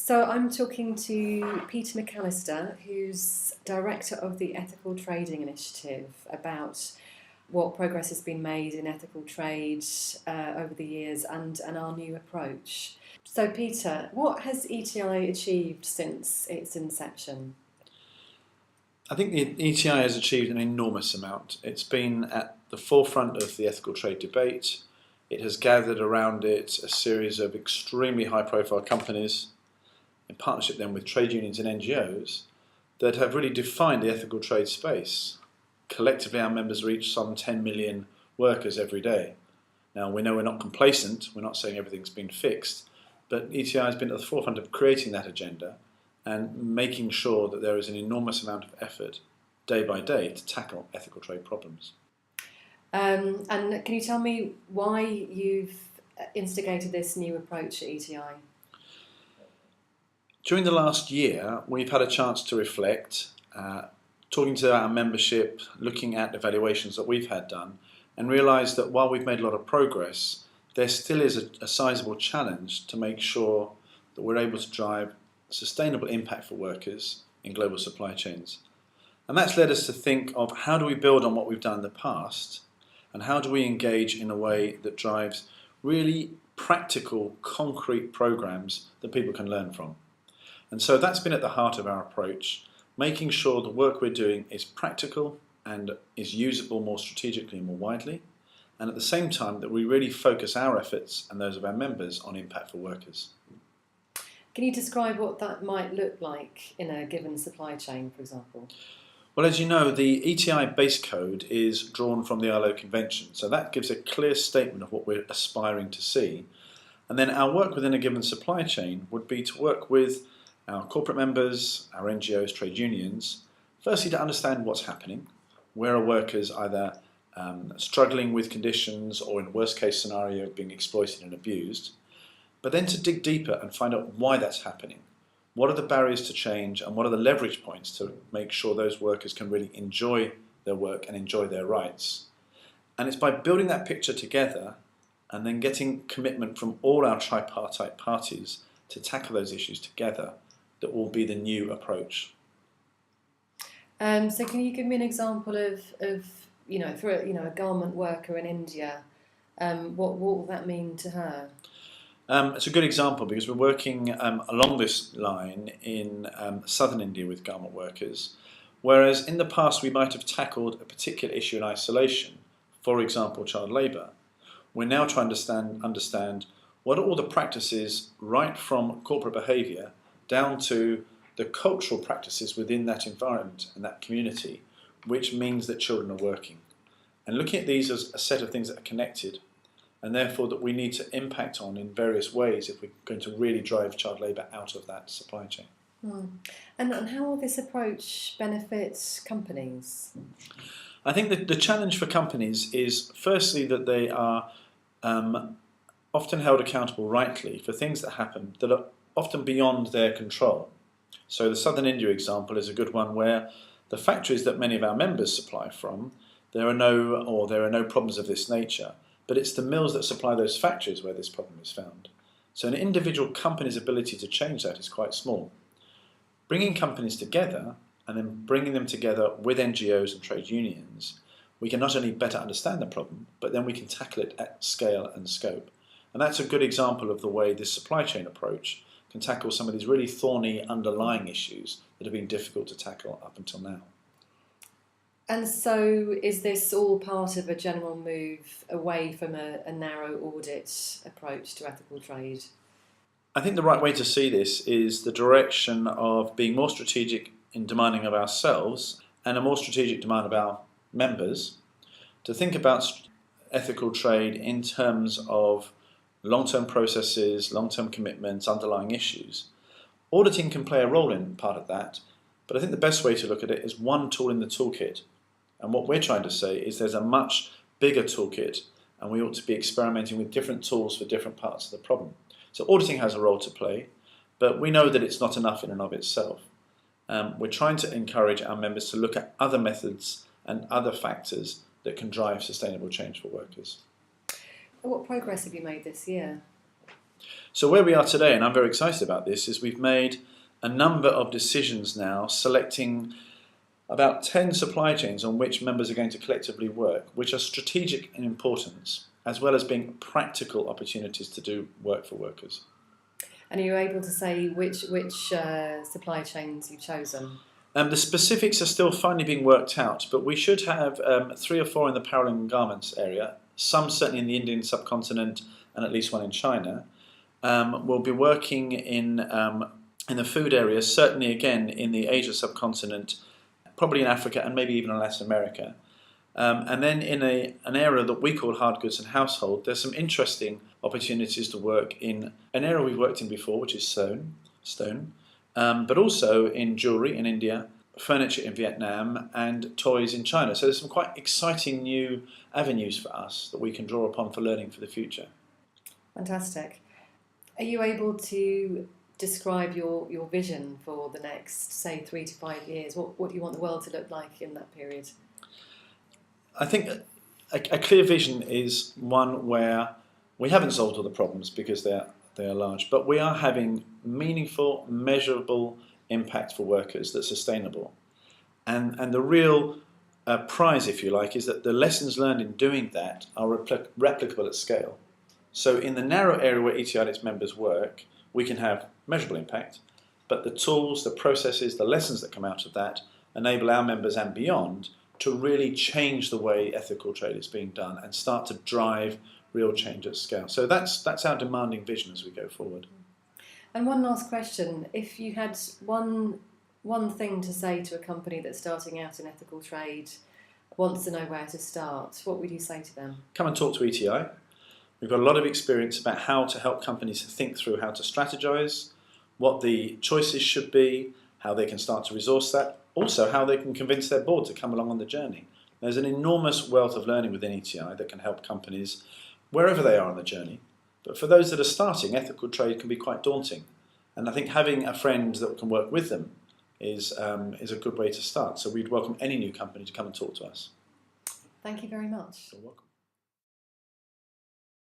So I'm talking to Peter McAllister, who's Director of the Ethical Trading Initiative, about what progress has been made in ethical trade over the years and our new approach. So Peter, what has ETI achieved since its inception? I think the ETI has achieved an enormous amount. It's been at the forefront of the ethical trade debate. It has gathered around it a series of extremely high-profile companies, in partnership then with trade unions and NGOs, that have really defined the ethical trade space. Collectively, our members reach some 10 million workers every day. Now, we know we're not complacent, we're not saying everything's been fixed, but ETI has been at the forefront of creating that agenda and making sure that there is an enormous amount of effort, day by day, to tackle ethical trade problems. And can you tell me why you've instigated this new approach at ETI? During the last year, we've had a chance to reflect, talking to our membership, looking at evaluations that we've had done, and realised that while we've made a lot of progress, there still is a sizable challenge to make sure that we're able to drive sustainable impact for workers in global supply chains. And that's led us to think of how do we build on what we've done in the past, and how do we engage in a way that drives really practical, concrete programs that people can learn from. And so that's been at the heart of our approach, making sure the work we're doing is practical and is usable more strategically and more widely, and at the same time that we really focus our efforts and those of our members on impact for workers. Can you describe what that might look like in a given supply chain, for example? Well, as you know, the ETI base code is drawn from the ILO Convention, so that gives a clear statement of what we're aspiring to see. And then our work within a given supply chain would be to work with our corporate members, our NGOs, trade unions, firstly to understand what's happening, where are workers either struggling with conditions or in worst case scenario being exploited and abused, but then to dig deeper and find out why that's happening. What are the barriers to change and what are the leverage points to make sure those workers can really enjoy their work and enjoy their rights? And it's by building that picture together and then getting commitment from all our tripartite parties to tackle those issues together that will be the new approach. So can you give me an example of for a garment worker in India, what will that mean to her? It's a good example because we're working along this line in southern India with garment workers, whereas in the past we might have tackled a particular issue in isolation, for example child labour. We're now trying to understand what are all the practices right from corporate behaviour down to the cultural practices within that environment and that community, which means that children are working. And looking at these as a set of things that are connected, and therefore that we need to impact on in various ways if we're going to really drive child labour out of that supply chain. And how will this approach benefit companies? I think that the challenge for companies is firstly that they are often held accountable rightly for things that happen that are often beyond their control. So the Southern India example is a good one where the factories that many of our members supply from, there are no problems of this nature, but it's the mills that supply those factories where this problem is found. So an individual company's ability to change that is quite small. Bringing companies together and then bringing them together with NGOs and trade unions, we can not only better understand the problem, but then we can tackle it at scale and scope. And that's a good example of the way this supply chain approach can tackle some of these really thorny underlying issues that have been difficult to tackle up until now. And so is this all part of a general move away from a narrow audit approach to ethical trade? I think the right way to see this is the direction of being more strategic in demanding of ourselves and a more strategic demand of our members to think about ethical trade in terms of long-term processes, long-term commitments, underlying issues. Auditing can play a role in part of that, but I think the best way to look at it is one tool in the toolkit. And what we're trying to say is there's a much bigger toolkit and we ought to be experimenting with different tools for different parts of the problem. So auditing has a role to play, but we know that it's not enough in and of itself. We're trying to encourage our members to look at other methods and other factors that can drive sustainable change for workers. What progress have you made this year? So where we are today, and I'm very excited about this, is we've made a number of decisions now selecting about 10 supply chains on which members are going to collectively work, which are strategic in importance, as well as being practical opportunities to do work for workers. And are you able to say which supply chains you've chosen? The specifics are still finally being worked out, but we should have 3 or 4 in the apparel and garments area, some certainly in the Indian subcontinent and at least one in China. We'll be working in the food area, certainly again in the Asia subcontinent, probably in Africa and maybe even in Latin America. And then in an area that we call hard goods and household, there's some interesting opportunities to work in an area we've worked in before, which is stone, but also in jewellery in India, furniture in Vietnam, and toys in China. So there's some quite exciting new avenues for us that we can draw upon for learning for the future. Fantastic. Are you able to describe your vision for the next, say, 3 to 5 years? What do you want the world to look like in that period? I think a clear vision is one where we haven't solved all the problems because they are large, but we are having meaningful, measurable impact for workers that's sustainable. And the real prize, if you like, is that the lessons learned in doing that are replicable at scale. So in the narrow area where Eti and its members work, we can have measurable impact, but the tools, the processes, the lessons that come out of that enable our members and beyond to really change the way ethical trade is being done and start to drive real change at scale. So that's our demanding vision as we go forward. And one last question. If you had one thing to say to a company that's starting out in ethical trade, wants to know where to start, what would you say to them? Come and talk to ETI. We've got a lot of experience about how to help companies think through how to strategize, what the choices should be, how they can start to resource that, also how they can convince their board to come along on the journey. There's an enormous wealth of learning within ETI that can help companies wherever they are on the journey. But for those that are starting, ethical trade can be quite daunting. And I think having a friend that can work with them is a good way to start. So we'd welcome any new company to come and talk to us. Thank you very much. You're welcome.